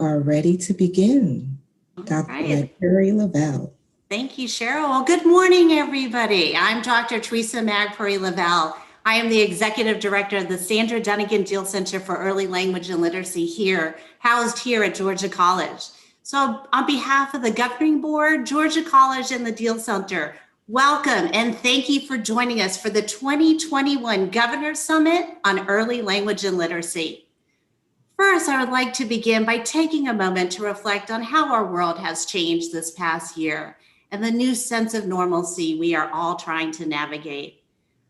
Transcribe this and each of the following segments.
are ready to begin. Dr. Right. Magpuri-Lavell. Thank you, Cheryl. Well, good morning, everybody. I'm Dr. Theresa Magpuri-Lavell. I am the Executive Director of the Sandra Dunnigan Deal Center for Early Language and Literacy housed here at Georgia College. So on behalf of the Governing Board, Georgia College, and the Deal Center, welcome and thank you for joining us for the 2021 Governor's Summit on Early Language and Literacy. First, I would like to begin by taking a moment to reflect on how our world has changed this past year and the new sense of normalcy we are all trying to navigate.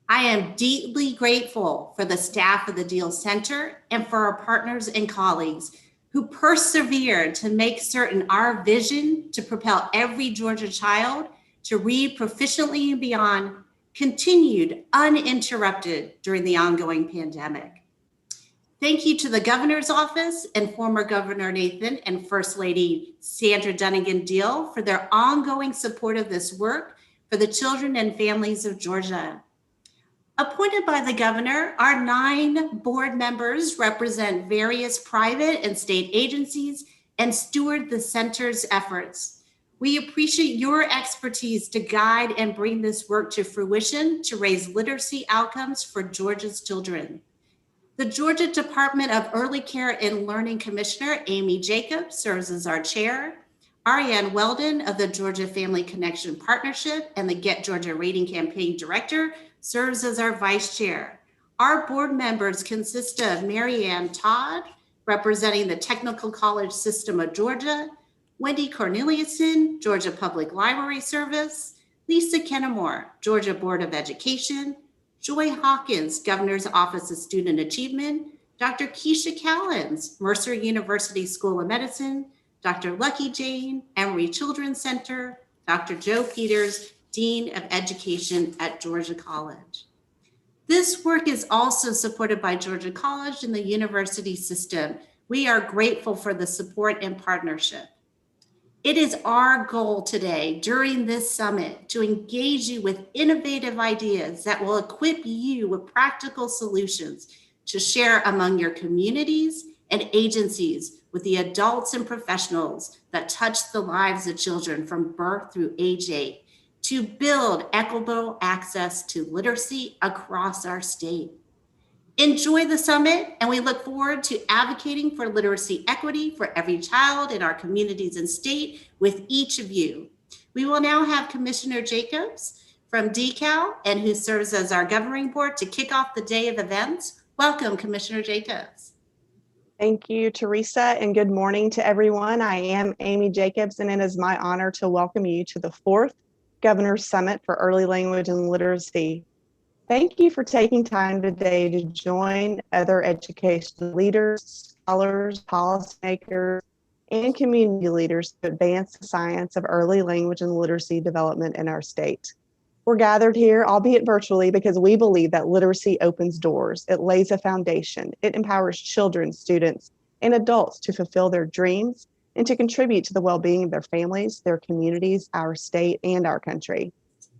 I am deeply grateful for the staff of the Deal Center and for our partners and colleagues who persevered to make certain our vision to propel every Georgia child to read proficiently and beyond continued uninterrupted during the ongoing pandemic. Thank you to the Governor's Office and former Governor Nathan and First Lady Sandra Dunnigan Deal for their ongoing support of this work for the children and families of Georgia. Appointed by the Governor, our 9 board members represent various private and state agencies and steward the center's efforts. We appreciate your expertise to guide and bring this work to fruition to raise literacy outcomes for Georgia's children. The Georgia Department of Early Care and Learning Commissioner, Amy Jacobs, serves as our chair. Ariane Weldon of the Georgia Family Connection Partnership and the Get Georgia Rating Campaign Director serves as our vice chair. Our board members consist of Mary Ann Todd, representing the Technical College System of Georgia, Wendy Corneliuson, Georgia Public Library Service, Lisa Kennemore, Georgia Board of Education, Joy Hawkins, Governor's Office of Student Achievement, Dr. Keisha Callens, Mercer University School of Medicine, Dr. Lucky Jane, Emory Children's Center, Dr. Joe Peters, Dean of Education at Georgia College. This work is also supported by Georgia College and the university system. We are grateful for the support and partnership. It is our goal today during this summit to engage you with innovative ideas that will equip you with practical solutions to share among your communities and agencies with the adults and professionals that touch the lives of children from birth through age 8 to build equitable access to literacy across our state. Enjoy the summit, and we look forward to advocating for literacy equity for every child in our communities and state with each of you. We will now have Commissioner Jacobs from DCAL and who serves as our governing board to kick off the day of events. Welcome, Commissioner Jacobs. Thank you, Teresa, and good morning to everyone. I am Amy Jacobs, and it is my honor to welcome you to the 4th Governor's Summit for Early Language and Literacy. Thank you for taking time today to join other education leaders, scholars, policymakers, and community leaders to advance the science of early language and literacy development in our state. We're gathered here, albeit virtually, because we believe that literacy opens doors. It lays a foundation. It empowers children, students, and adults to fulfill their dreams and to contribute to the well-being of their families, their communities, our state, and our country.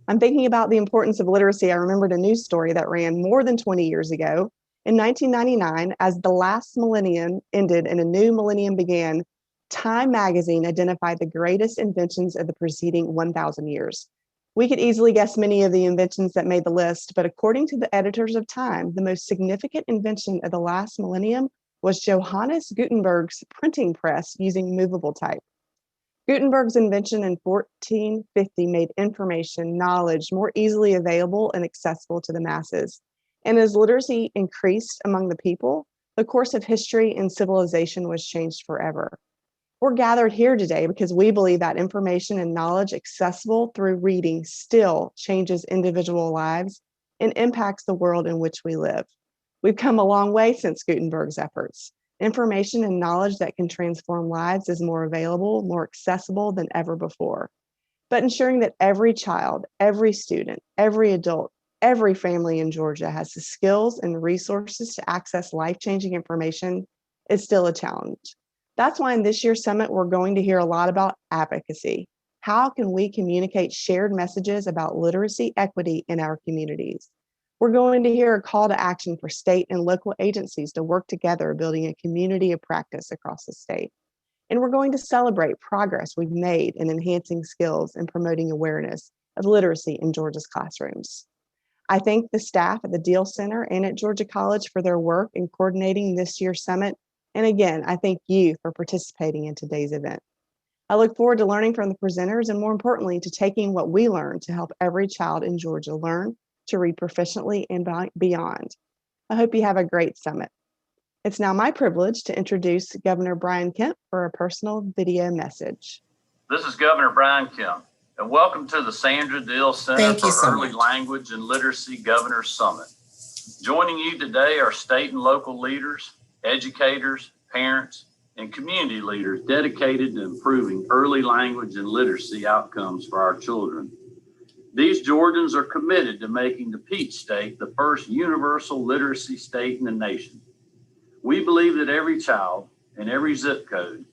I'm thinking about the importance of literacy. I remembered a news story that ran more than 20 years ago. In 1999, as the last millennium ended and a new millennium began, Time magazine identified the greatest inventions of the preceding 1,000 years. We could easily guess many of the inventions that made the list, but according to the editors of Time, the most significant invention of the last millennium was Johannes Gutenberg's printing press using movable type. Gutenberg's invention in 1450 made information, knowledge more easily available and accessible to the masses. And as literacy increased among the people, the course of history and civilization was changed forever. We're gathered here today because we believe that information and knowledge accessible through reading still changes individual lives and impacts the world in which we live. We've come a long way since Gutenberg's efforts. Information and knowledge that can transform lives is more available, more accessible than ever before. But ensuring that every child, every student, every adult, every family in Georgia has the skills and resources to access life-changing information is still a challenge. That's why in this year's summit, we're going to hear a lot about advocacy. How can we communicate shared messages about literacy equity in our communities? We're going to hear a call to action for state and local agencies to work together, building a community of practice across the state. And we're going to celebrate progress we've made in enhancing skills and promoting awareness of literacy in Georgia's classrooms. I thank the staff at the Deal Center and at Georgia College for their work in coordinating this year's summit. And again, I thank you for participating in today's event. I look forward to learning from the presenters and, more importantly, to taking what we learn to help every child in Georgia learn to read proficiently and beyond. I hope you have a great summit. It's now my privilege to introduce Governor Brian Kemp for a personal video message. This is Governor Brian Kemp, and welcome to the Sandra Dill Center for Early Language and Literacy Governor Summit. Joining you today are state and local leaders, educators, parents, and community leaders dedicated to improving early language and literacy outcomes for our children. These Georgians are committed to making the Peach State the first universal literacy state in the nation. We believe that every child in every zip code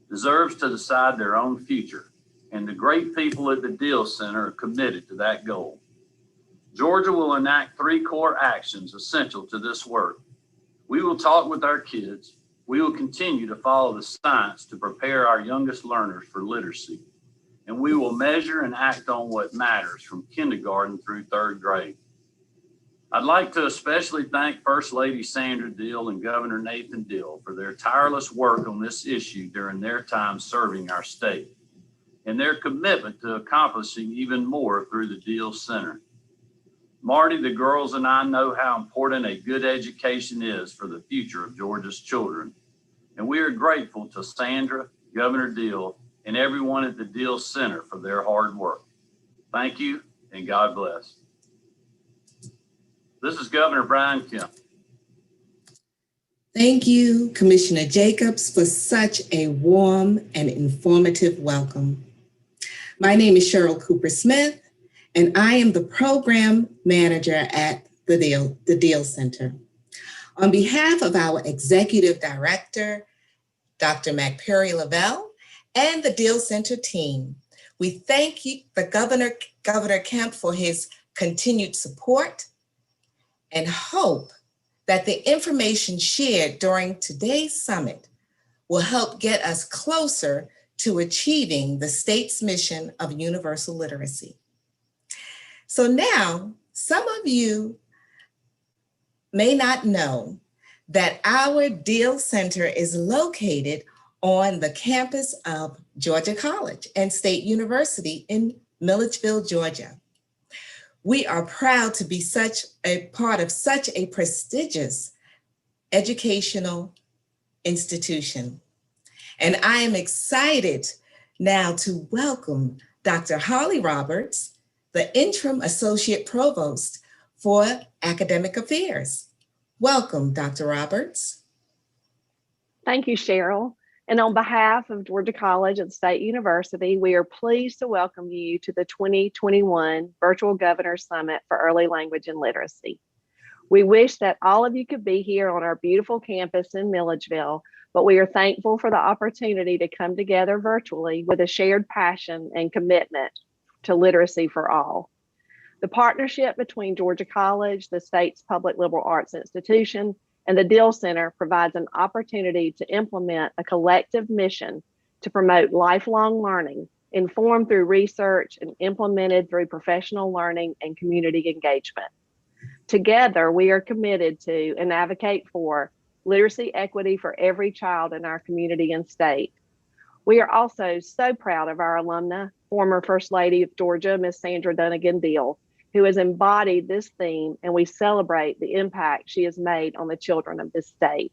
deserves to decide their own future, and the great people at the Deal Center are committed to that goal. Georgia will enact 3 core actions essential to this work. We will talk with our kids. We will continue to follow the science to prepare our youngest learners for literacy, and we will measure and act on what matters from kindergarten through 3rd grade. I'd like to especially thank First Lady Sandra Dill and Governor Nathan Dill for their tireless work on this issue during their time serving our state, and their commitment to accomplishing even more through the Deal Center. Marty, the girls, and I know how important a good education is for the future of Georgia's children, and we are grateful to Sandra, Governor Dill, and everyone at the Deal Center for their hard work. Thank you, and God bless. This is Governor Brian Kemp. Thank you, Commissioner Jacobs, for such a warm and informative welcome. My name is Cheryl Cooper Smith, and I am the program manager at the Deal Center. On behalf of our executive director, Dr. Magpuri-Lavell, and the Deal Center team, we thank you, Governor Kemp, for his continued support and hope that the information shared during today's summit will help get us closer to achieving the state's mission of universal literacy. So now, some of you may not know that our Deal Center is located on the campus of Georgia College and State University in Milledgeville, Georgia. We are proud to be such a part of such a prestigious educational institution. And I am excited now to welcome Dr. Holley Roberts, the Interim Associate Provost for Academic Affairs. Welcome, Dr. Roberts. Thank you, Cheryl. And on behalf of Georgia College and State University, we are pleased to welcome you to the 2021 Virtual Governor Summit for Early Language and Literacy. We wish that all of you could be here on our beautiful campus in Milledgeville, but we are thankful for the opportunity to come together virtually with a shared passion and commitment to literacy for all. The partnership between Georgia College, the state's public liberal arts institution, and the Deal Center provides an opportunity to implement a collective mission to promote lifelong learning, informed through research and implemented through professional learning and community engagement. Together, we are committed to and advocate for literacy equity for every child in our community and state. We are also so proud of our alumna, former First Lady of Georgia, Ms. Sandra Dunnigan Dill, who has embodied this theme, and we celebrate the impact she has made on the children of this state.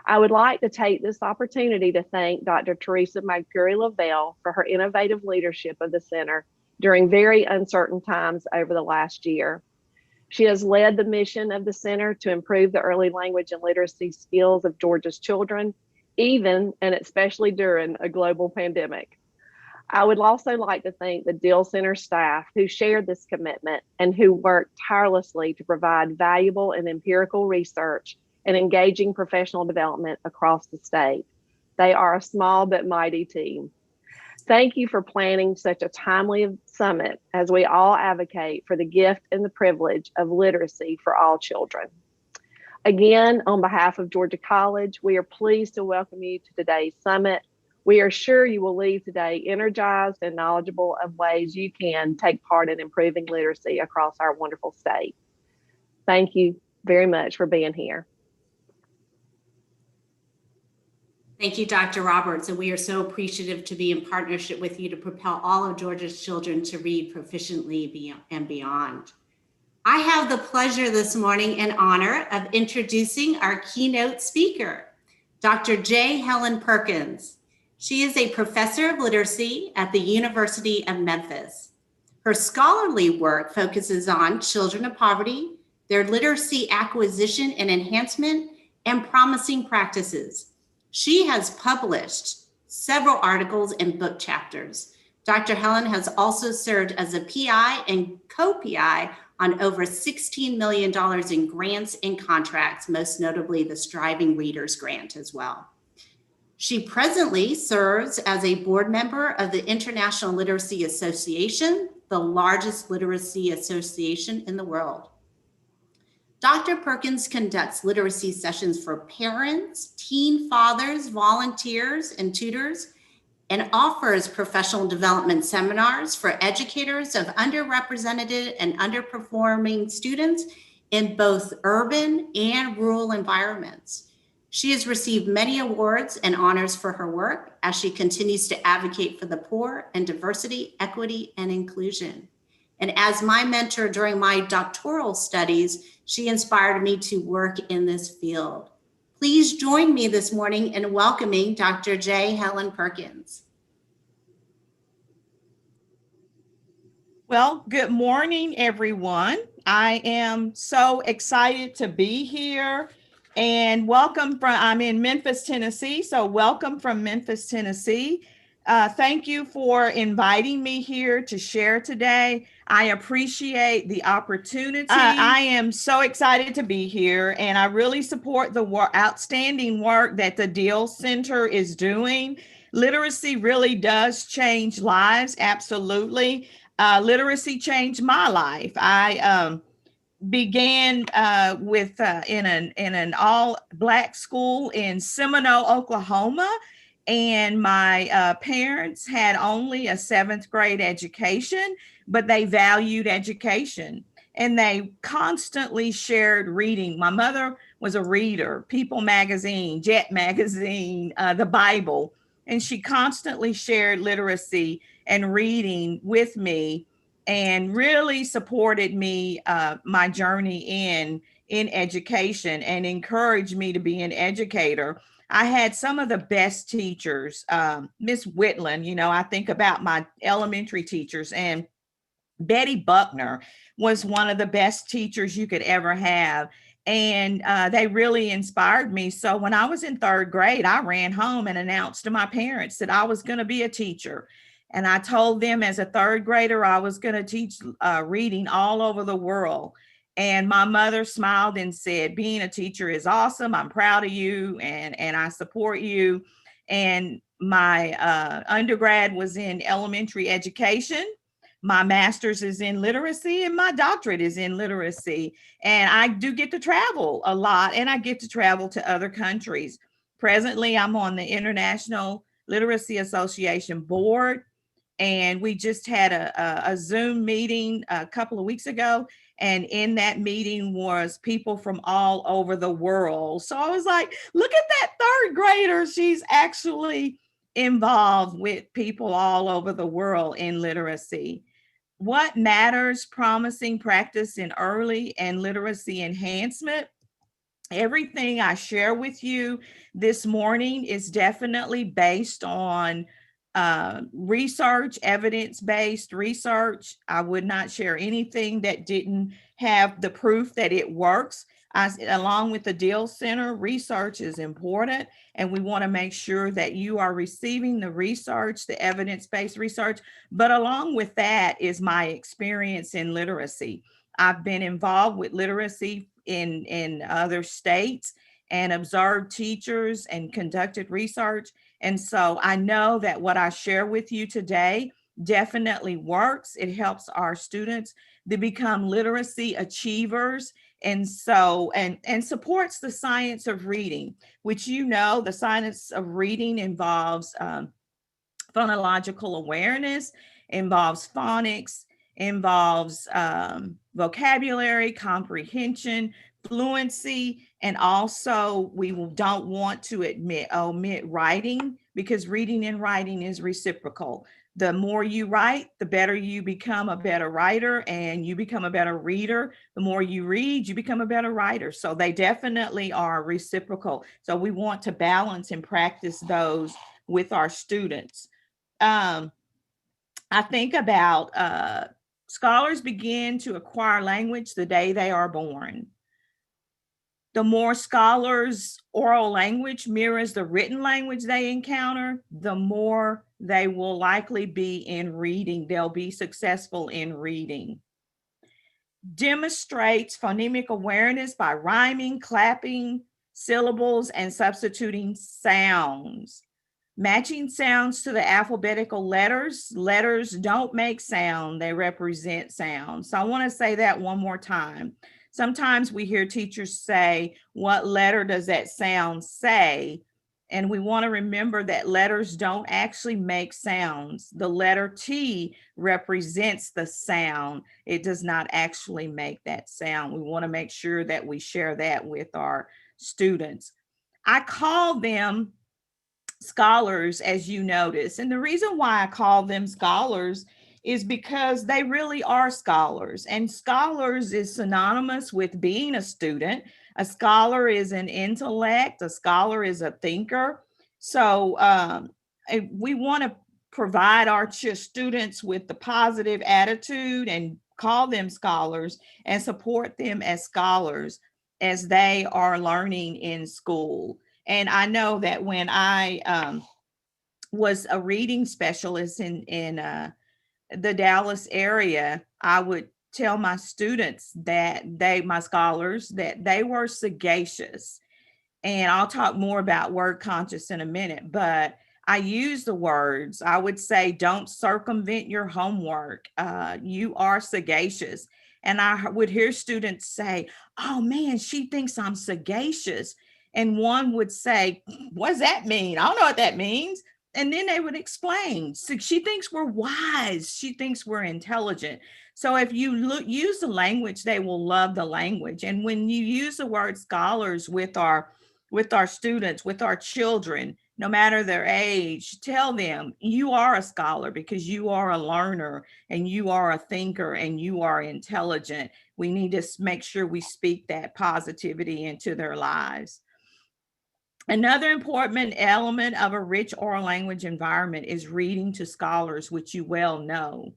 I would like to take this opportunity to thank Dr. Theresa Magpuri-Lavell for her innovative leadership of the center during very uncertain times over the last year. She has led the mission of the center to improve the early language and literacy skills of Georgia's children, even and especially during a global pandemic. I would also like to thank the Deal Center staff who shared this commitment and who worked tirelessly to provide valuable and empirical research and engaging professional development across the state. They are a small but mighty team. Thank you for planning such a timely summit as we all advocate for the gift and the privilege of literacy for all children. Again, on behalf of Georgia College, we are pleased to welcome you to today's summit. We are sure you will leave today energized and knowledgeable of ways you can take part in improving literacy across our wonderful state. Thank you very much for being here. Thank you, Dr. Roberts, and we are so appreciative to be in partnership with you to propel all of Georgia's children to read proficiently and beyond. I have the pleasure this morning and honor of introducing our keynote speaker, Dr. J. Helen Perkins. She is a professor of literacy at the University of Memphis. Her scholarly work focuses on children of poverty, their literacy acquisition and enhancement, and promising practices. She has published several articles and book chapters. Dr. Helen has also served as a PI and co-PI on over $16 million in grants and contracts, most notably the Striving Readers Grant as well. She presently serves as a board member of the International Literacy Association, the largest literacy association in the world. Dr. Perkins conducts literacy sessions for parents, teen fathers, volunteers, and tutors, and offers professional development seminars for educators of underrepresented and underperforming students in both urban and rural environments. She has received many awards and honors for her work as she continues to advocate for the poor and diversity, equity, and inclusion. And as my mentor during my doctoral studies, she inspired me to work in this field. Please join me this morning in welcoming Dr. J. Helen Perkins. Well, good morning, everyone. I am so excited to be here and I'm in Memphis, Tennessee. So welcome from Memphis, Tennessee. Thank you for inviting me here to share today. I appreciate the opportunity. I am so excited to be here, and I really support the outstanding work that the Deal Center is doing. Literacy really does change lives, absolutely. Literacy changed my life. I began in an all-Black school in Seminole, Oklahoma. And my parents had only a 7th grade education, but they valued education and they constantly shared reading. My mother was a reader, People magazine, Jet magazine, the Bible, and she constantly shared literacy and reading with me and really supported me, my journey in education, and encouraged me to be an educator. I had some of the best teachers, Miss Whitland, I think about my elementary teachers, and Betty Buckner was one of the best teachers you could ever have. And they really inspired me. So when I was in 3rd grade, I ran home and announced to my parents that I was going to be a teacher. And I told them as a 3rd grader, I was going to teach reading all over the world. And my mother smiled and said, being a teacher is awesome. I'm proud of you and I support you. And my undergrad was in elementary education. My master's is in literacy and my doctorate is in literacy. And I do get to travel a lot, and I get to travel to other countries. Presently, I'm on the International Literacy Association board. And we just had a Zoom meeting a couple of weeks ago. And in that meeting was people from all over the world. So I was like, look at that 3rd grader. She's actually involved with people all over the world in literacy. What matters? Promising practice in early and literacy enhancement. Everything I share with you this morning is definitely based on research, evidence-based research. I would not share anything that didn't have the proof that it works. Along with the Deal Center, research is important, and we want to make sure that you are receiving the research, the evidence-based research. But along with that is my experience in literacy. I've been involved with literacy in other states and observed teachers and conducted research. And so I know that what I share with you today definitely works. It helps our students to become literacy achievers, and so and supports the science of reading, which the science of reading involves Phonological awareness involves phonics, involves vocabulary, comprehension, fluency, and also we don't want to omit writing, because reading and writing is reciprocal. The more you write, the better you become a better writer, and you become a better reader. The more you read, you become a better writer. So they definitely are reciprocal. So we want to balance and practice those with our students. I think about scholars begin to acquire language the day they are born. The more scholars' oral language mirrors the written language they encounter, the more they will likely be in reading. They'll be successful in reading. Demonstrates phonemic awareness by rhyming, clapping syllables, and substituting sounds. Matching sounds to the alphabetical letters. Letters don't make sound, they represent sound. So I want to say that one more time. Sometimes we hear teachers say, what letter does that sound say? And we want to remember that letters don't actually make sounds. The letter T represents the sound. It does not actually make that sound. We want to make sure that we share that with our students. I call them scholars, as you notice. And the reason why I call them scholars is because they really are scholars. And scholars is synonymous with being a student. A scholar is an intellect. A scholar is a thinker. So we want to provide our students with the positive attitude and call them scholars and support them as scholars as they are learning in school. And I know that when I was a reading specialist in the Dallas area, I would tell my students that my scholars, that they were sagacious. And I'll talk more about word conscious in a minute, but I use the words. I would say, don't circumvent your homework. You are sagacious. And I would hear students say, oh man, she thinks I'm sagacious. And one would say, what does that mean? I don't know what that means. And then they would explain. So she thinks we're wise. She thinks we're intelligent. So if you use the language, they will love the language. And when you use the word scholars with our students, with our children, no matter their age, tell them you are a scholar because you are a learner and you are a thinker and you are intelligent. We need to make sure we speak that positivity into their lives. Another important element of a rich oral language environment is reading to scholars, which you well know.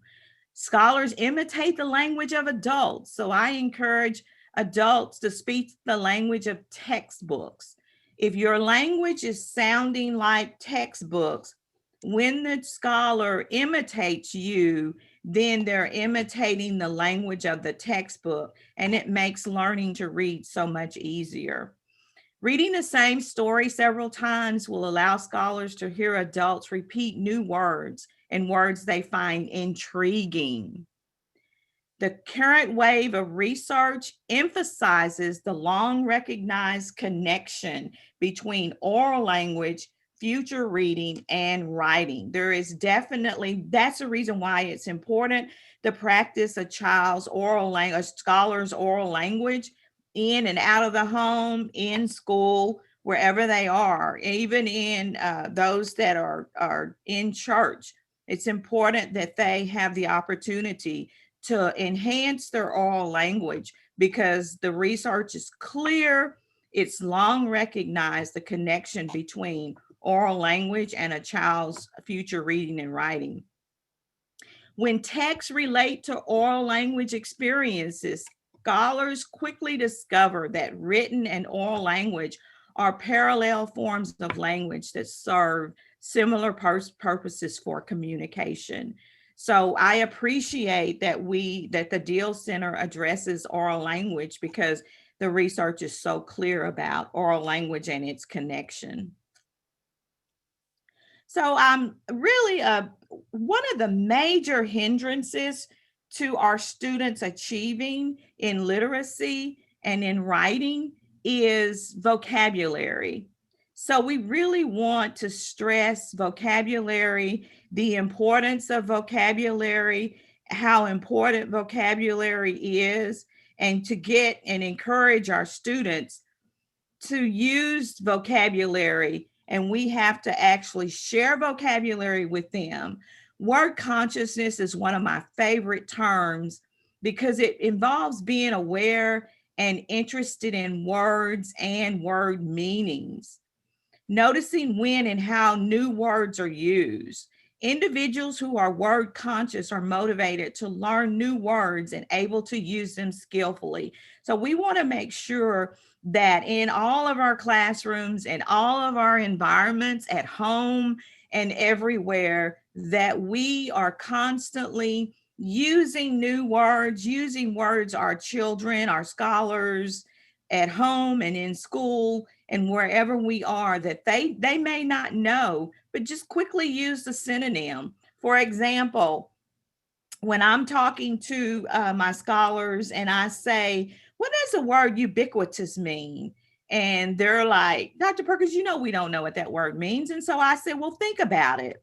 Scholars imitate the language of adults. So I encourage adults to speak the language of textbooks. If your language is sounding like textbooks, when the scholar imitates you, then they're imitating the language of the textbook, and it makes learning to read so much easier. Reading the same story several times will allow scholars to hear adults repeat new words and words they find intriguing. The current wave of research emphasizes the long recognized connection between oral language, future reading, and writing. There is definitely, that's the reason why it's important to practice a child's oral language, a scholar's oral language in and out of the home, in school, wherever they are, even in those that are in church. It's important that they have the opportunity to enhance their oral language because the research is clear. It's long recognized the connection between oral language and a child's future reading and writing. When texts relate to oral language experiences, scholars quickly discover that written and oral language are parallel forms of language that serve similar purposes for communication. So I appreciate that the Deal Center addresses oral language because the research is so clear about oral language and its connection. So really one of the major hindrances to our students achieving in literacy and in writing is vocabulary. So we really want to stress vocabulary, the importance of vocabulary, how important vocabulary is, and to get and encourage our students to use vocabulary. And we have to actually share vocabulary with them. Word consciousness is one of my favorite terms because it involves being aware and interested in words and word meanings. Noticing when and how new words are used. Individuals who are word conscious are motivated to learn new words and able to use them skillfully. So we want to make sure that in all of our classrooms and all of our environments at home and everywhere, that we are constantly using new words, using words our children, our scholars at home and in school and wherever we are that they may not know, but just quickly use the synonym. For example, when I'm talking to my scholars and I say, what does the word ubiquitous mean? And they're like, Dr. Perkins, you know, we don't know what that word means. And so I said, well, think about it.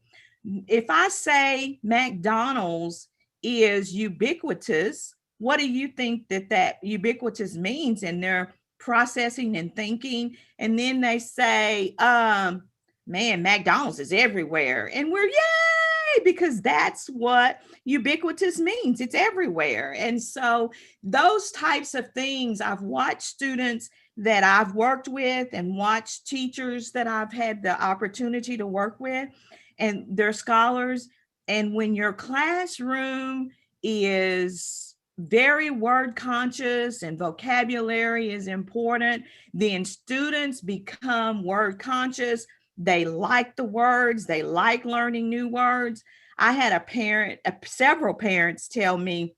If I say McDonald's is ubiquitous, what do you think that ubiquitous means? And they're processing and thinking. And then they say, man, McDonald's is everywhere. And we're, yay, because that's what ubiquitous means. It's everywhere. And so those types of things, I've watched students that I've worked with and watched teachers that I've had the opportunity to work with, and they're scholars. And when your classroom is very word conscious and vocabulary is important, then students become word conscious. They like the words, they like learning new words. I had several parents tell me,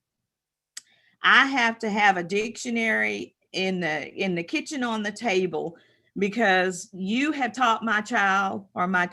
I have to have a dictionary in the kitchen on the table because you have taught my child or my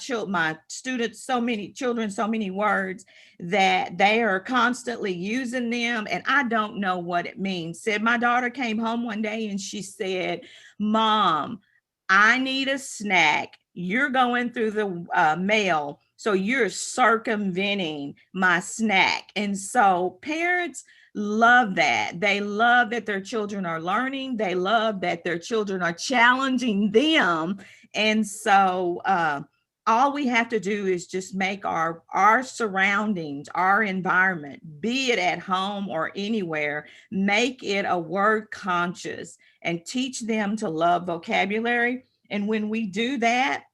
students so many words that they are constantly using them and I don't know what it means. Said my daughter came home one day and she said, Mom, I need a snack. You're going through the mail, so you're circumventing my snack. And so parents love that. They love that their children are learning. They love that their children are challenging them. And so all we have to do is just make our surroundings, our environment, be it at home or anywhere, make it a word conscious and teach them to love vocabulary. And when we do that,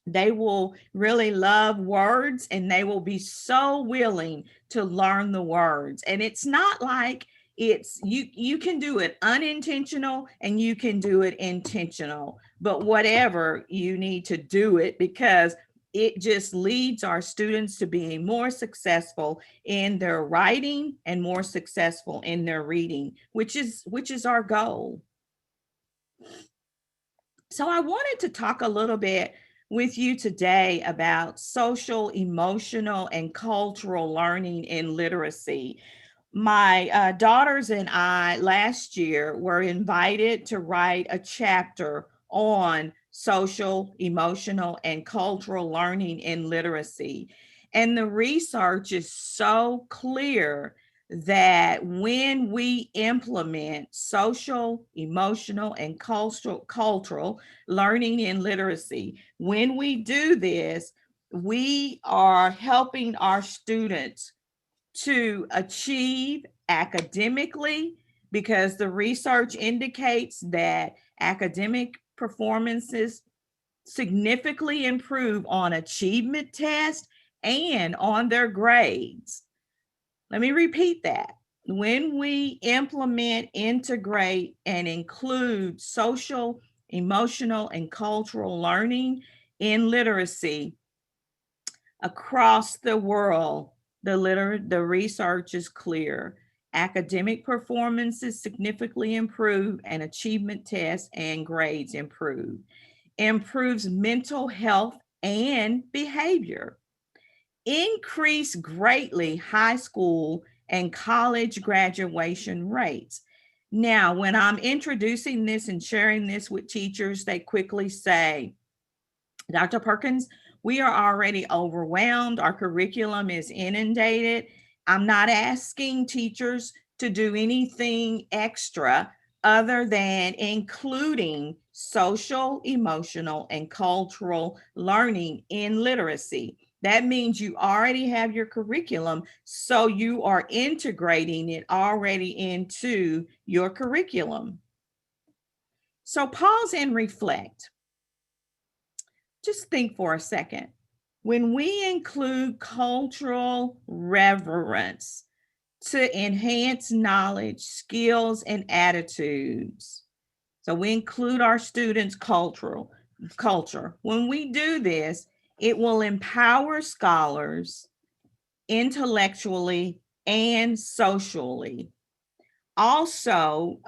they will really love words and they will be so willing to learn the words. And it's not like it's you can do it unintentional and you can do it intentional, but whatever, you need to do it because it just leads our students to being more successful in their writing and more successful in their reading, which is our goal. So I wanted to talk a little bit with you today about social, emotional, and cultural learning in literacy. My daughters and I last year were invited to write a chapter on social, emotional, and cultural learning in literacy. And the research is so clear that when we implement social, emotional, and cultural learning in literacy, when we do this, we are helping our students to achieve academically, because the research indicates that academic performances significantly improve on achievement tests and on their grades. Let me repeat that. When we implement, integrate, and include social, emotional, and cultural learning in literacy across the world, the research is clear. Academic performances significantly improve and achievement tests and grades improve. Improves mental health and behavior. Increase greatly high school and college graduation rates. Now, when I'm introducing this and sharing this with teachers, they quickly say, Dr. Perkins, we are already overwhelmed. Our curriculum is inundated. I'm not asking teachers to do anything extra other than including social, emotional, and cultural learning in literacy. That means you already have your curriculum, so you are integrating it already into your curriculum. So pause and reflect. Just think for a second. When we include cultural reverence to enhance knowledge, skills, and attitudes, so we include our students' culture. When we do this, it will empower scholars intellectually and socially. Also,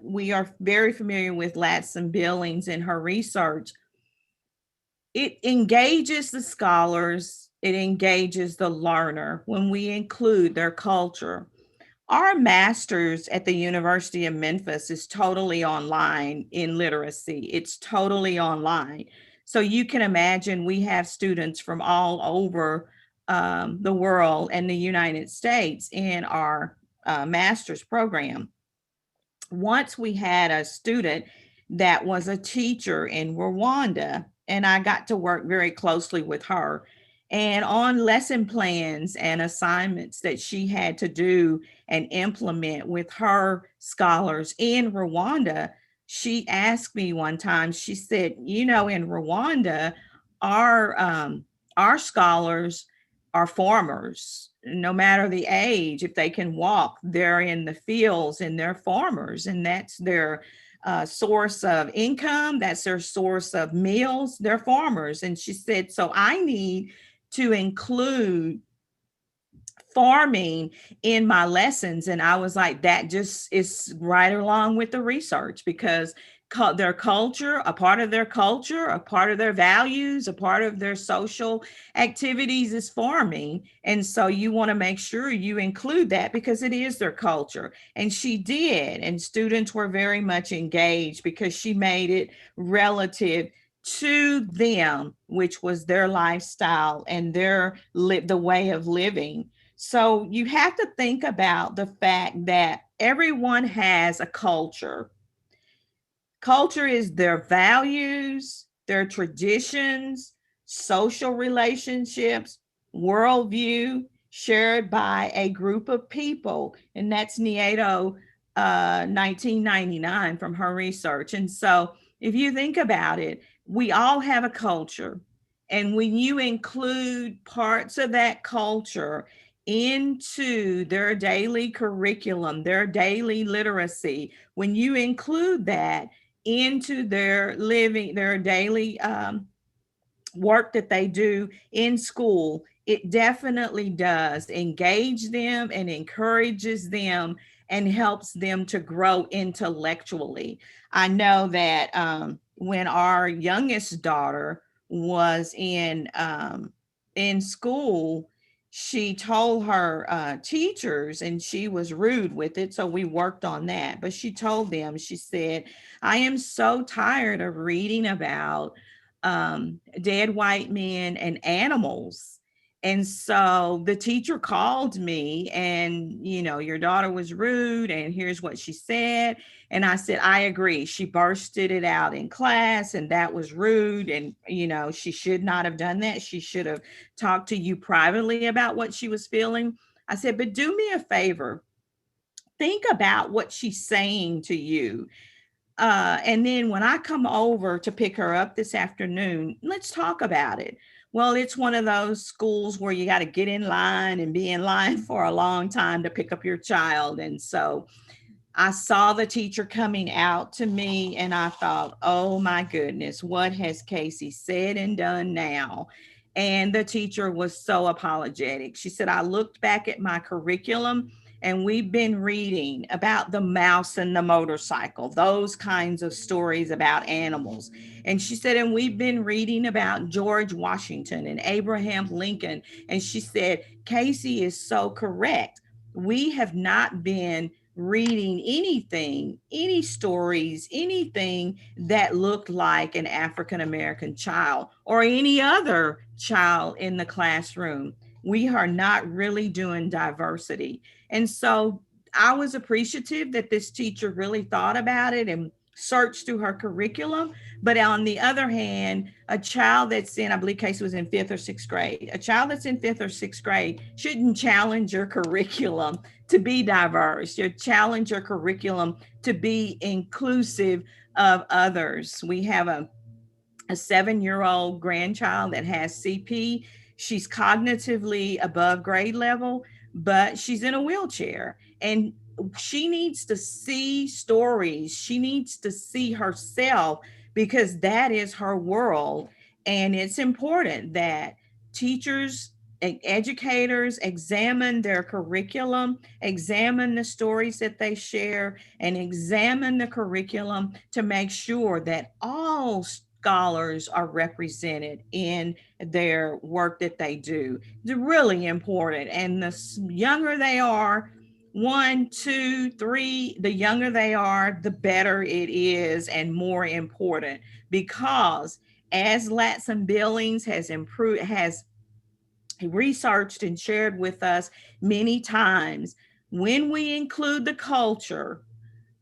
we are very familiar with Latson Billings and her research. It engages the scholars, it engages the learner when we include their culture. Our master's at the University of Memphis is totally online in literacy. It's totally online. So you can imagine we have students from all over the world and the United States in our master's program. Once we had a student that was a teacher in Rwanda, and I got to work very closely with her. And on lesson plans and assignments that she had to do and implement with her scholars in Rwanda, she asked me one time, she said, you know, in Rwanda, our scholars are farmers. No matter the age, if they can walk, they're in the fields and they're farmers, and that's their source of income. That's their source of meals. They're farmers. And she said, so I need to include farming in my lessons. And I was like, that just is right along with the research, because their culture, a part of their culture, a part of their values, a part of their social activities is farming. And so you want to make sure you include that because it is their culture. And she did. And students were very much engaged because she made it relative to them, which was their lifestyle and the way of living. So you have to think about the fact that everyone has a culture. Culture is their values, their traditions, social relationships, worldview shared by a group of people. And that's Nieto 1999 from her research. And so if you think about it, we all have a culture. And when you include parts of that culture into their daily curriculum, their daily literacy, when you include that into their living, their daily work that they do in school, it definitely does engage them and encourages them and helps them to grow intellectually. I know that when our youngest daughter was in school, she told her teachers, and she was rude with it, so we worked on that. But she told them, she said, I am so tired of reading about dead white men and animals. And so the teacher called me and, you know, your daughter was rude and here's what she said. And I said, I agree. She bursted it out in class and that was rude. And, you know, she should not have done that. She should have talked to you privately about what she was feeling. I said, but do me a favor. Think about what she's saying to you. And then when I come over to pick her up this afternoon, let's talk about it. Well, it's one of those schools where you got to get in line and be in line for a long time to pick up your child. And so I saw the teacher coming out to me and I thought, oh my goodness, what has Casey said and done now? And the teacher was so apologetic. She said, I looked back at my curriculum and we've been reading about the mouse and the motorcycle, those kinds of stories about animals. And she said, and we've been reading about George Washington and Abraham Lincoln. And she said, Casey is so correct. We have not been reading anything, any stories, anything that looked like an African-American child or any other child in the classroom. We are not really doing diversity. And so I was appreciative that this teacher really thought about it and searched through her curriculum. But on the other hand, a child that's in, I believe Casey was in 5th or 6th grade, a child that's in 5th or 6th grade shouldn't challenge your curriculum to be diverse. You challenge your curriculum to be inclusive of others. We have a 7-year-old grandchild that has CP. She's cognitively above grade level, but she's in a wheelchair, and she needs to see stories. She needs to see herself because that is her world. And it's important that teachers, educators examine their curriculum, examine the stories that they share, and examine the curriculum to make sure that all scholars are represented in their work that they do. It's really important. And the younger they are, 1, 2, 3, the younger they are, the better it is and more important, because as Latson Billings has researched and shared with us many times, when we include the culture,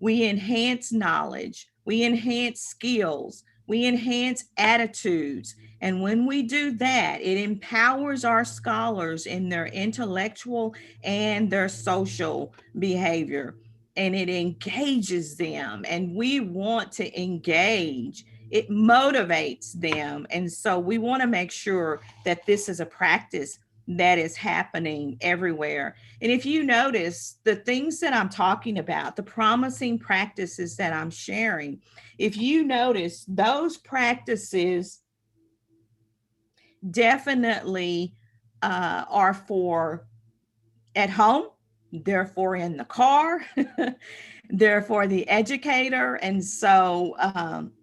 we enhance knowledge, we enhance skills, we enhance attitudes. And when we do that, it empowers our scholars in their intellectual and their social behavior, and it engages them. And we want to engage. It motivates them. And so we want to make sure that this is a practice that is happening everywhere. And if you notice the things that I'm talking about, the promising practices that I'm sharing, if you notice, those practices definitely are for at home, they're for in the car, they're for the educator. And so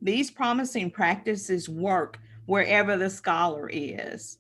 these promising practices work wherever the scholar is.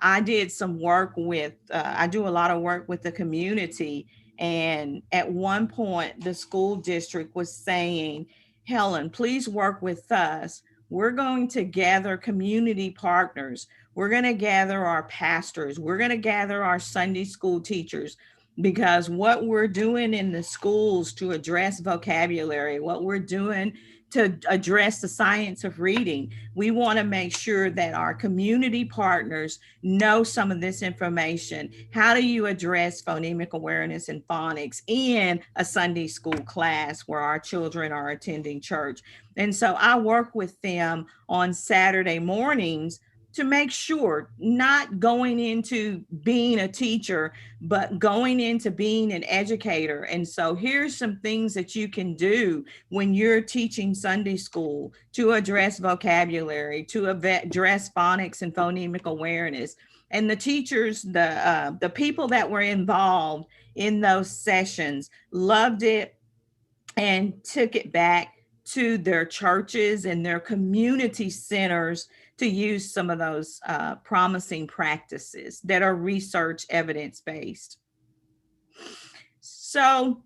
I did some work with, I do a lot of work with the community. And at one point, the school district was saying, Helen, please work with us. We're going to gather community partners. We're going to gather our pastors. We're going to gather our Sunday school teachers, because what we're doing in the schools to address vocabulary, what we're doing to address the science of reading, we want to make sure that our community partners know some of this information. How do you address phonemic awareness and phonics in a Sunday school class where our children are attending church? And so I work with them on Saturday mornings to make sure, not going into being a teacher, but going into being an educator. And so here's some things that you can do when you're teaching Sunday school to address vocabulary, to address phonics and phonemic awareness. And the teachers, the people that were involved in those sessions loved it and took it back to their churches and their community centers to use some of those promising practices that are research evidence-based. So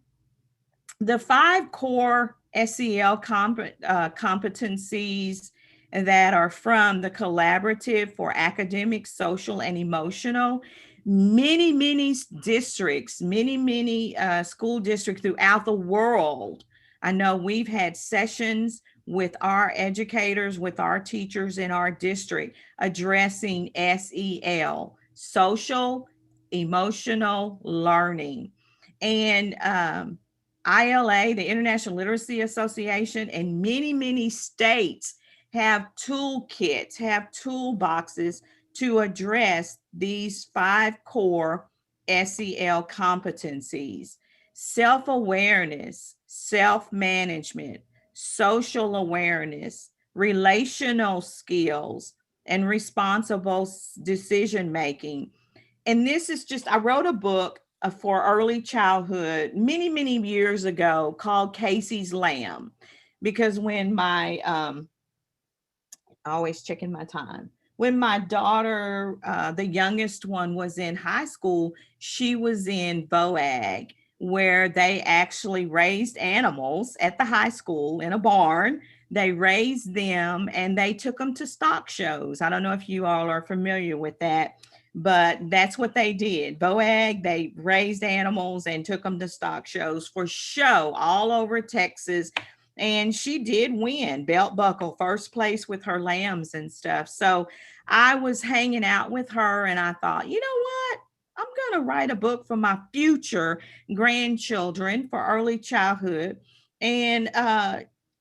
the 5 core SEL competencies that are from the Collaborative for Academic, Social, and Emotional, many districts, many school districts throughout the world. I know we've had sessions with our educators, with our teachers in our district addressing SEL, social, emotional learning. And ILA, the International Literacy Association, and many states have toolkits, have toolboxes to address these 5 core SEL competencies: self-awareness, self-management, social awareness, relational skills, and responsible decision-making. And this is just, I wrote a book for early childhood many years ago called Casey's Lamb, because when my, always checking my time, when my daughter, the youngest one, was in high school, she was in VOAG, where they actually raised animals at the high school in a barn. They raised them and they took them to stock shows. I don't know if you all are familiar with that, but that's what they did. BOAG, they raised animals and took them to stock shows for show all over Texas. And she did win belt buckle, first place with her lambs and stuff. So I was hanging out with her and I thought, you know what? I'm going to write a book for my future grandchildren for early childhood and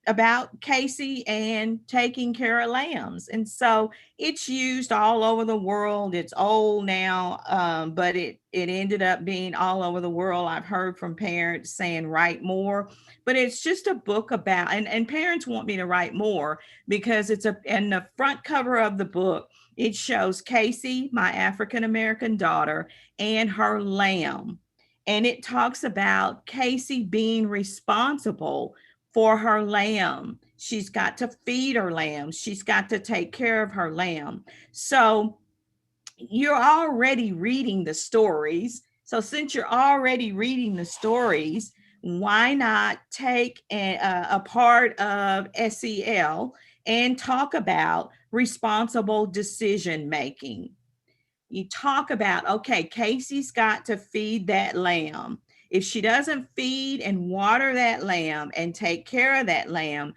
about Casey and taking care of lambs. And so it's used all over the world. It's old now, but it ended up being all over the world. I've heard from parents saying write more, but it's just a book about, and parents want me to write more because it's in the front cover of the book, it shows Casey, my African-American daughter, and her lamb. And it talks about Casey being responsible for her lamb. She's got to feed her lamb. She's got to take care of her lamb. So you're already reading the stories. So since you're already reading the stories, why not take a part of SEL and talk about responsible decision making? You talk about, okay, Casey's got to feed that lamb. If she doesn't feed and water that lamb and take care of that lamb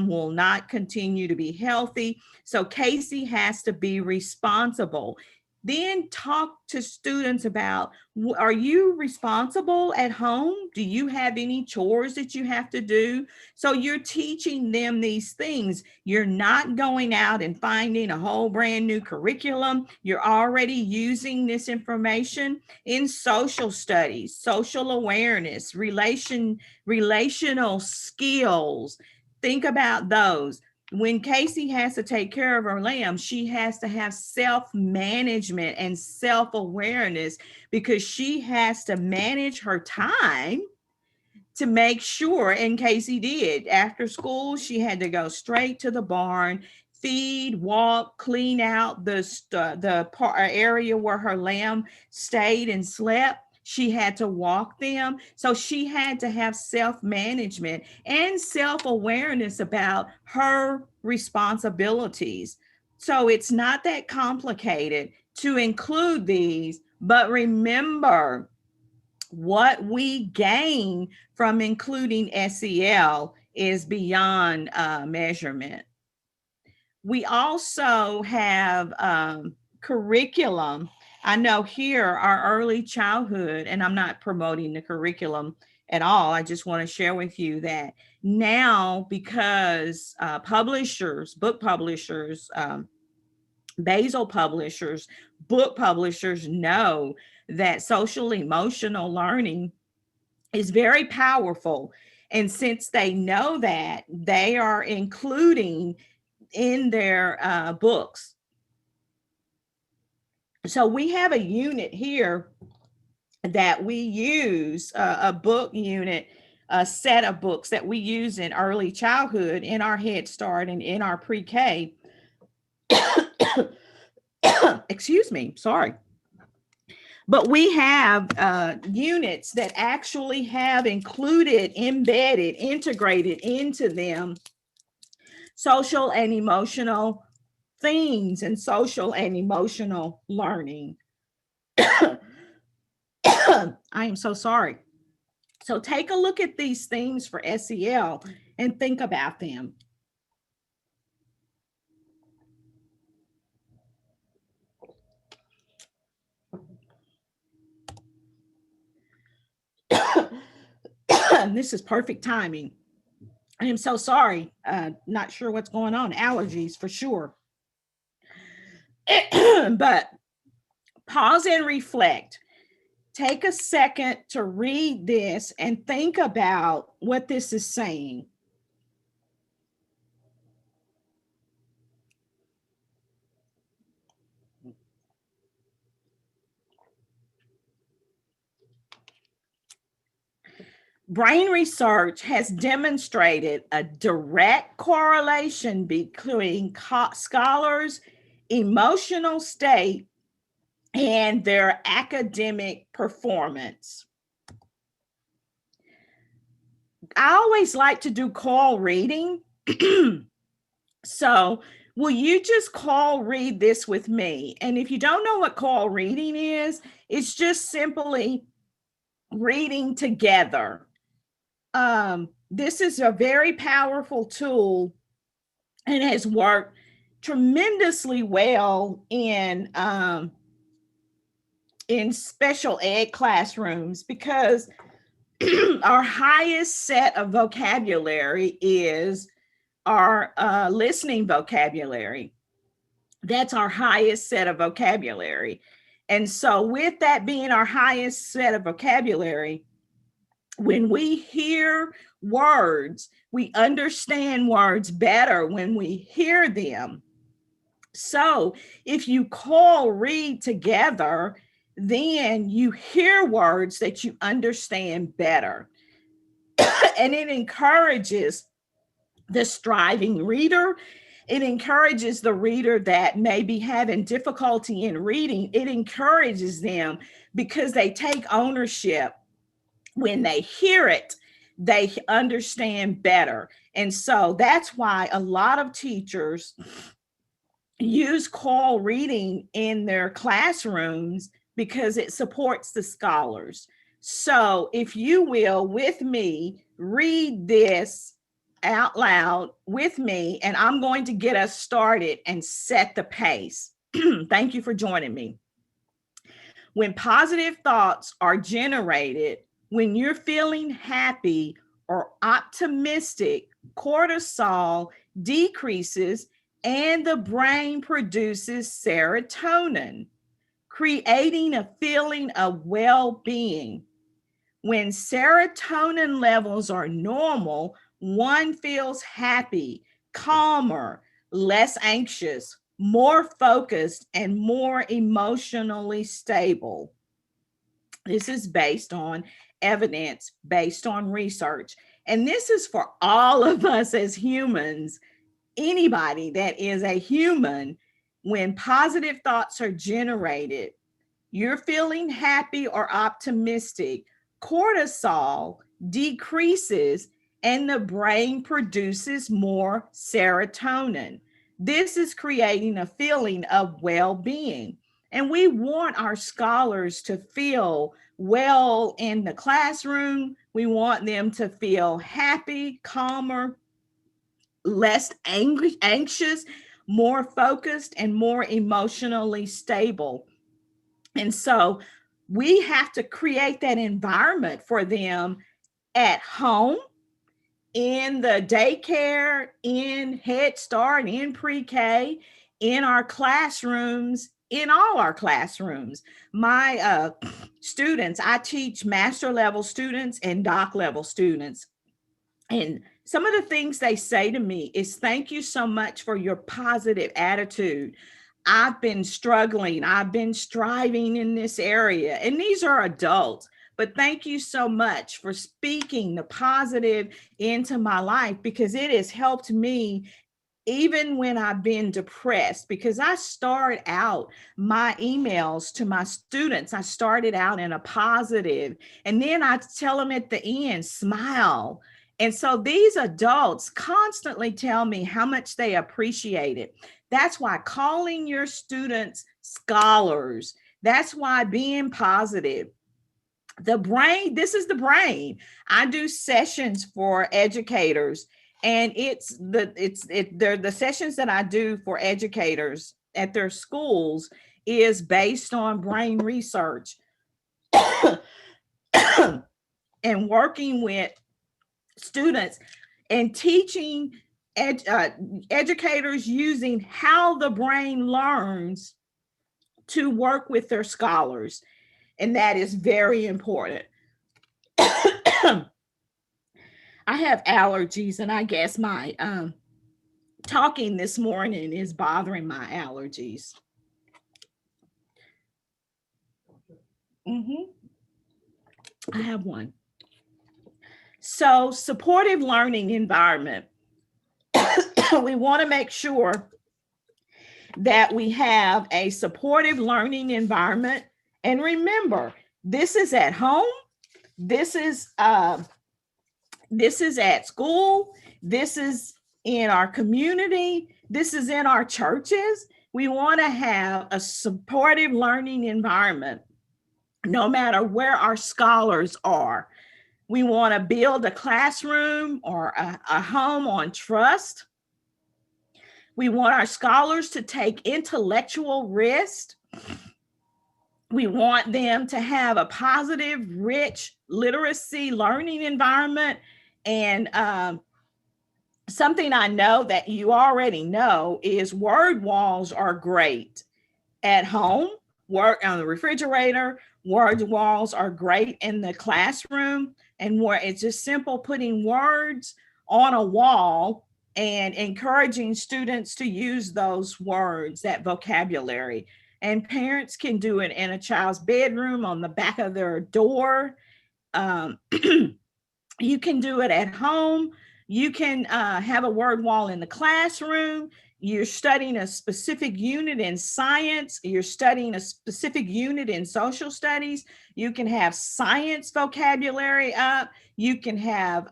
will not continue to be healthy. So Casey has to be responsible. Then talk to students about, are you responsible at home? Do you have any chores that you have to do? So you're teaching them these things. You're not going out and finding a whole brand new curriculum. You're already using this information in social studies, social awareness, relational skills. Think about those. When Casey has to take care of her lamb, she has to have self-management and self-awareness because she has to manage her time to make sure, and Casey did. After school, she had to go straight to the barn, feed, walk, clean out the area where her lamb stayed and slept. She had to walk them. So she had to have self-management and self-awareness about her responsibilities. So it's not that complicated to include these, but remember, what we gain from including SEL is beyond measurement. We also have curriculum. I know here, our early childhood, and I'm not promoting the curriculum at all. I just want to share with you that now, because publishers, book publishers, basal publishers, book publishers know that social emotional learning is very powerful. And since they know that, they are including in their books. So we have a unit here that we use, a book unit, a set of books that we use in early childhood, in our Head Start and in our pre-K. Excuse me, sorry. But we have units that actually have included, embedded, integrated into them social and emotional themes and social and emotional learning. I am so sorry. So take a look at these themes for SEL and think about them. This is perfect timing. I am so sorry. Not sure what's going on. Allergies for sure. But pause and reflect. Take a second to read this and think about what this is saying. Brain research has demonstrated a direct correlation between scholars' emotional state and their academic performance. I always like to do call reading. So will you just call read this with me? And if you don't know what call reading is, it's just simply reading together. This is a very powerful tool and has worked tremendously well in special ed classrooms, because our highest set of vocabulary is our listening vocabulary. That's our highest set of vocabulary. And so with that being our highest set of vocabulary, when we hear words, we understand words better when we hear them. So if you call read together, then you hear words that you understand better. And it encourages the striving reader. It encourages the reader that may be having difficulty in reading. It encourages them because they take ownership. When they hear it, they understand better. And so that's why a lot of teachers use call reading in their classrooms, because it supports the scholars. So if you will, with me, read this out loud with me, and I'm going to get us started and set the pace. Thank you for joining me. When positive thoughts are generated, when you're feeling happy or optimistic, cortisol decreases and the brain produces serotonin, creating a feeling of well-being. When serotonin levels are normal, one feels happy, calmer, less anxious, more focused, and more emotionally stable. This is based on evidence, based on research. And this is for all of us as humans. Anybody that is a human, when positive thoughts are generated, you're feeling happy or optimistic, cortisol decreases and the brain produces more serotonin. This is creating a feeling of well-being. And we want our scholars to feel well in the classroom. We want them to feel happy, calmer, less anxious, more focused, and more emotionally stable. And so we have to create that environment for them at home, in the daycare, in Head Start, in pre-K, in our classrooms, in all our classrooms. My students, I teach master level students and doc level students. And some of the things they say to me is, thank you so much for your positive attitude. I've been struggling. I've been striving in this area. And these are adults. But thank you so much for speaking the positive into my life, because it has helped me even when I've been depressed, because I start out my emails to my students. I started out in a positive, and then I tell them at the end, smile. And so these adults constantly tell me how much they appreciate it. That's why calling your students scholars, that's why being positive. The brain, this is the brain. I do sessions for educators, and the sessions that I do for educators at their schools is based on brain research and working with students and teaching educators using how the brain learns to work with their scholars. And that is very important. I have allergies, and I guess my talking this morning is bothering my allergies. I have one. So, supportive learning environment. We want to make sure that we have a supportive learning environment. And remember, this is at home. This is This is at school. This is in our community. This is in our churches. We want to have a supportive learning environment, no matter where our scholars are. We want to build a classroom or a home on trust. We want our scholars to take intellectual risk. We want them to have a positive, rich literacy learning environment. And something I know that you already know is word walls are great at home, work on the refrigerator. Word walls are great in the classroom, and where it's just simple putting words on a wall and encouraging students to use those words, that vocabulary. And parents can do it in a child's bedroom, on the back of their door. You can do it at home. You can have a word wall in the classroom. You're studying a specific unit in science. You're studying a specific unit in social studies. You can have science vocabulary up. You can have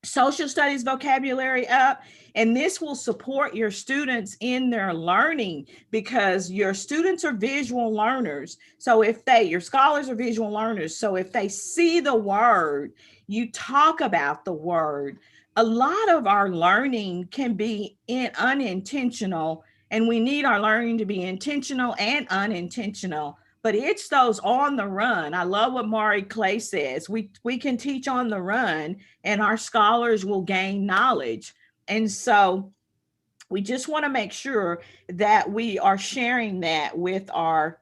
social studies vocabulary up. And this will support your students in their learning, because your students are visual learners. So if your scholars are visual learners. So if they see the word, you talk about the word. A lot of our learning can be unintentional, and we need our learning to be intentional and unintentional. But it's those on the run. I love what Mari Clay says. We can teach on the run, and our scholars will gain knowledge. And so we just want to make sure that we are sharing that with our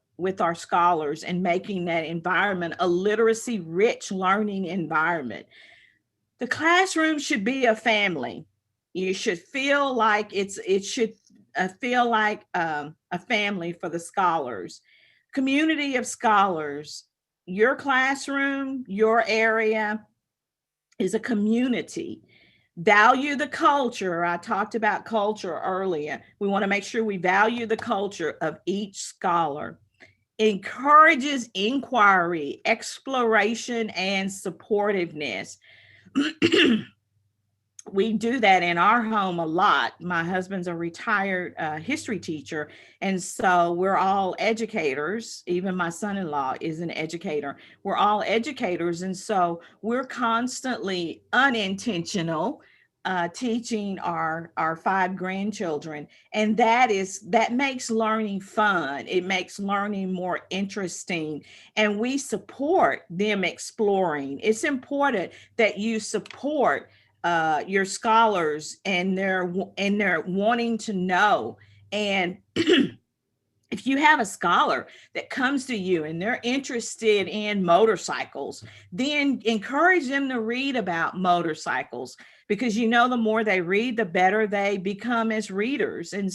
scholars and making that environment a literacy-rich learning environment. The classroom should be a family. You should feel like it should feel like a family for the scholars. Community of scholars. Your classroom, your area is a community. Value the culture. I talked about culture earlier. We want to make sure we value the culture of each scholar. Encourages inquiry, exploration, and supportiveness. We do that in our home a lot. My husband's a retired history teacher, and so we're all educators. Even my son-in-law is an educator. We're all educators, and so we're constantly unintentional teaching our 5 grandchildren, and that makes learning fun. It makes learning more interesting, and we support them exploring. It's important that you support your scholars and their wanting to know. And if you have a scholar that comes to you and they're interested in motorcycles, then encourage them to read about motorcycles, because the more they read, the better they become as readers. And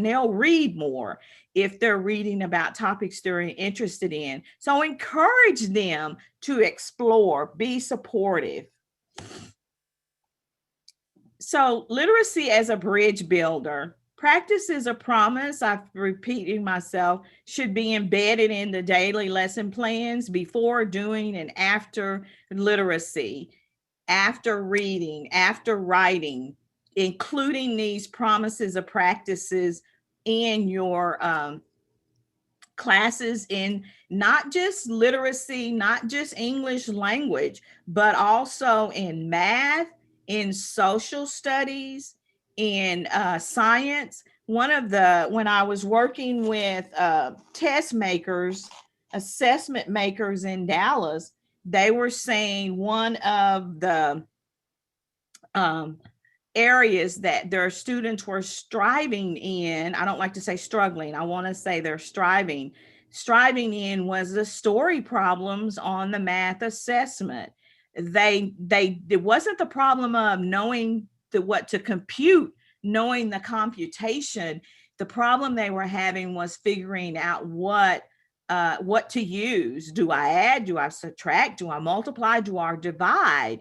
they'll read more if they're reading about topics they're interested in. So encourage them to explore, be supportive. So literacy as a bridge builder. Practice is a promise, I'm repeating myself, should be embedded in the daily lesson plans before, during, and after literacy, after reading, after writing, including these promises of practices in your classes in not just literacy, not just English language, but also in math, in social studies, in science. When I was working with test makers, assessment makers in Dallas, they were saying one of the areas that their students were striving in, I don't like to say struggling, I want to say they're striving in, was the story problems on the math assessment. It wasn't the problem of knowing what to compute, knowing the computation. The problem they were having was figuring out what to use. Do I add? Do I subtract? Do I multiply? Do I divide?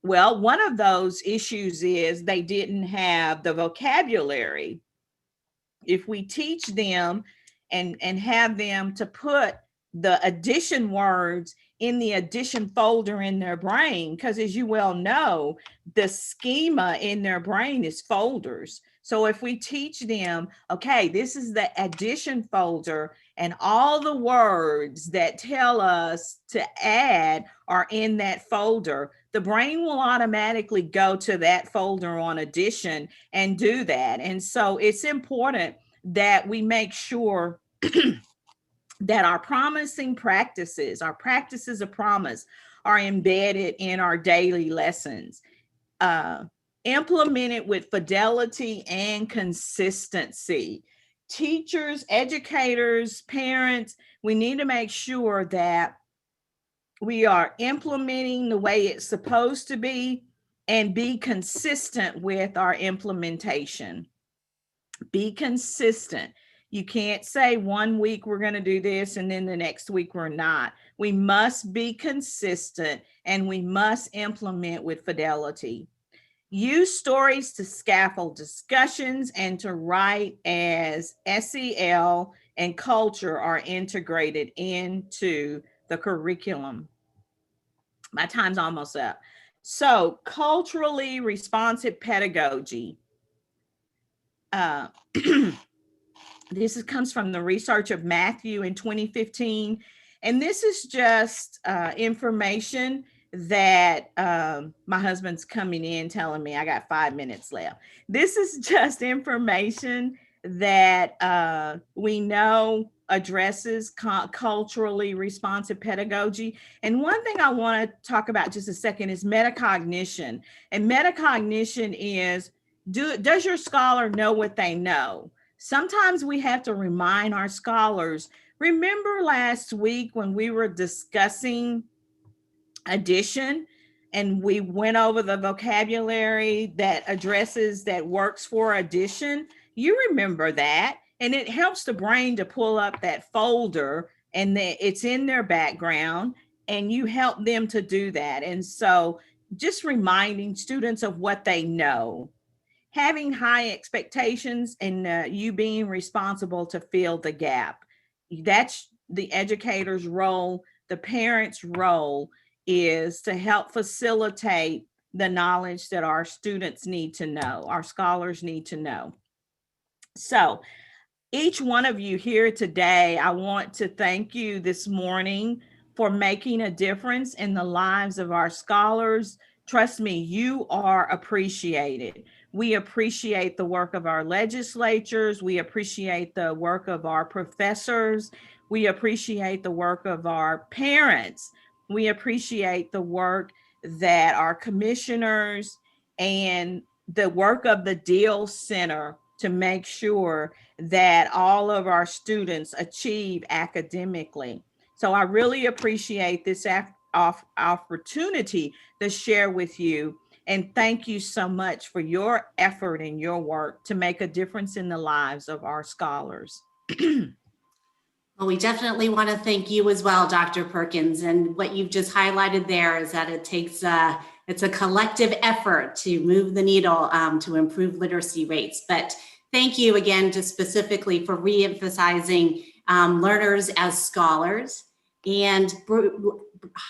Well, one of those issues is they didn't have the vocabulary. If we teach them and have them to put the addition words in the addition folder in their brain, because as you well know, the schema in their brain is folders. So if we teach them, okay, this is the addition folder and all the words that tell us to add are in that folder, the brain will automatically go to that folder on addition and do that. And so it's important that we make sure that our promising practices, our practices of promise, are embedded in our daily lessons. Implemented with fidelity and consistency. Teachers, educators, parents, we need to make sure that we are implementing the way it's supposed to be and be consistent with our implementation. Be consistent. You can't say 1 week we're going to do this and then the next week we're not. We must be consistent and we must implement with fidelity. Use stories to scaffold discussions and to write as SEL and culture are integrated into the curriculum. My time's almost up. So, culturally responsive pedagogy. This comes from the research of Matthew in 2015. And this is just information that my husband's coming in telling me I got 5 minutes left. This is just information that we know addresses culturally responsive pedagogy. And one thing I want to talk about just a second is metacognition. And metacognition is, does your scholar know what they know? Sometimes we have to remind our scholars. Remember last week when we were discussing addition and we went over the vocabulary that addresses that works for addition? You remember that, and it helps the brain to pull up that folder and it's in their background and you help them to do that. And so just reminding students of what they know. Having high expectations and you being responsible to fill the gap. That's the educator's role. The parent's role is to help facilitate the knowledge that our students need to know, our scholars need to know. So each one of you here today, I want to thank you this morning for making a difference in the lives of our scholars. Trust me, you are appreciated. We appreciate the work of our legislatures. We appreciate the work of our professors. We appreciate the work of our parents. We appreciate the work that our commissioners and the work of the Deal Center to make sure that all of our students achieve academically. So I really appreciate this opportunity to share with you. And thank you so much for your effort and your work to make a difference in the lives of our scholars. Well, we definitely want to thank you as well, Dr. Perkins. And what you've just highlighted there is that it takes it's a collective effort to move the needle to improve literacy rates. But thank you again, just specifically for re-emphasizing learners as scholars and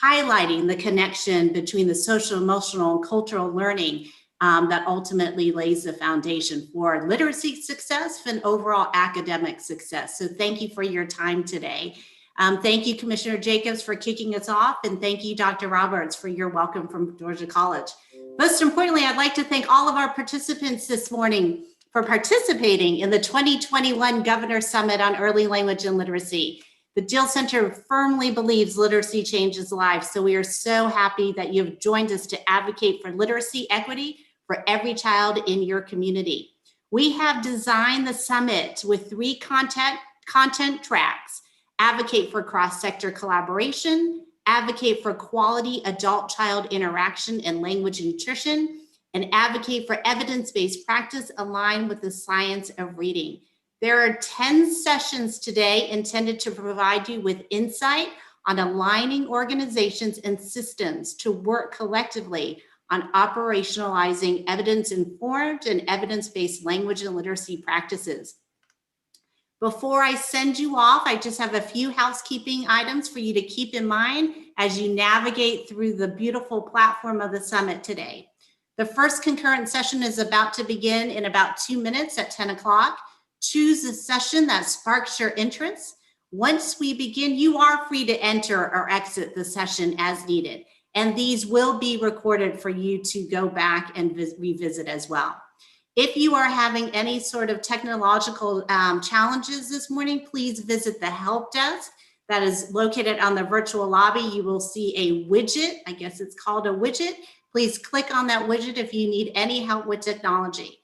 highlighting the connection between the social, emotional, and cultural learning that ultimately lays the foundation for literacy success and overall academic success. So thank you for your time today. Thank you, Commissioner Jacobs, for kicking us off, and thank you, Dr. Roberts, for your welcome from Georgia College. Most importantly, I'd like to thank all of our participants this morning for participating in the 2021 Governor Summit on Early Language and Literacy. The Deal Center firmly believes literacy changes lives, so we are so happy that you've joined us to advocate for literacy equity for every child in your community. We have designed the summit with 3 content tracks: advocate for cross-sector collaboration, advocate for quality adult-child interaction and language nutrition, and advocate for evidence-based practice aligned with the science of reading. There are 10 sessions today intended to provide you with insight on aligning organizations and systems to work collectively on operationalizing evidence-informed and evidence-based language and literacy practices. Before I send you off, I just have a few housekeeping items for you to keep in mind as you navigate through the beautiful platform of the summit today. The first concurrent session is about to begin in about 2 minutes at 10 o'clock. Choose a session that sparks your interest. Once we begin, you are free to enter or exit the session as needed, and these will be recorded for you to go back and revisit as well. If you are having any sort of technological challenges this morning, please visit the help desk that is located on the virtual lobby. You will see a widget, I guess it's called a widget. Please click on that widget if you need any help with technology.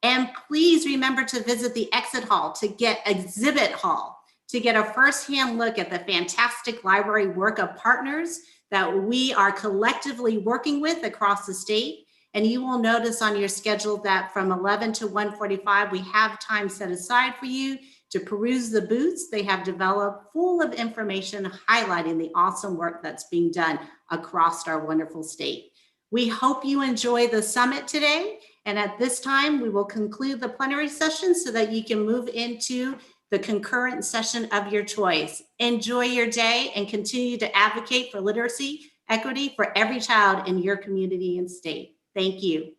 And please remember to visit the exit hall to get exhibit hall, to get a firsthand look at the fantastic library work of partners that we are collectively working with across the state. And you will notice on your schedule that from 11 to 1:45, we have time set aside for you to peruse the booths they have developed, full of information highlighting the awesome work that's being done across our wonderful state. We hope you enjoy the summit today. And at this time, we will conclude the plenary session so that you can move into the concurrent session of your choice. Enjoy your day and continue to advocate for literacy, equity for every child in your community and state. Thank you.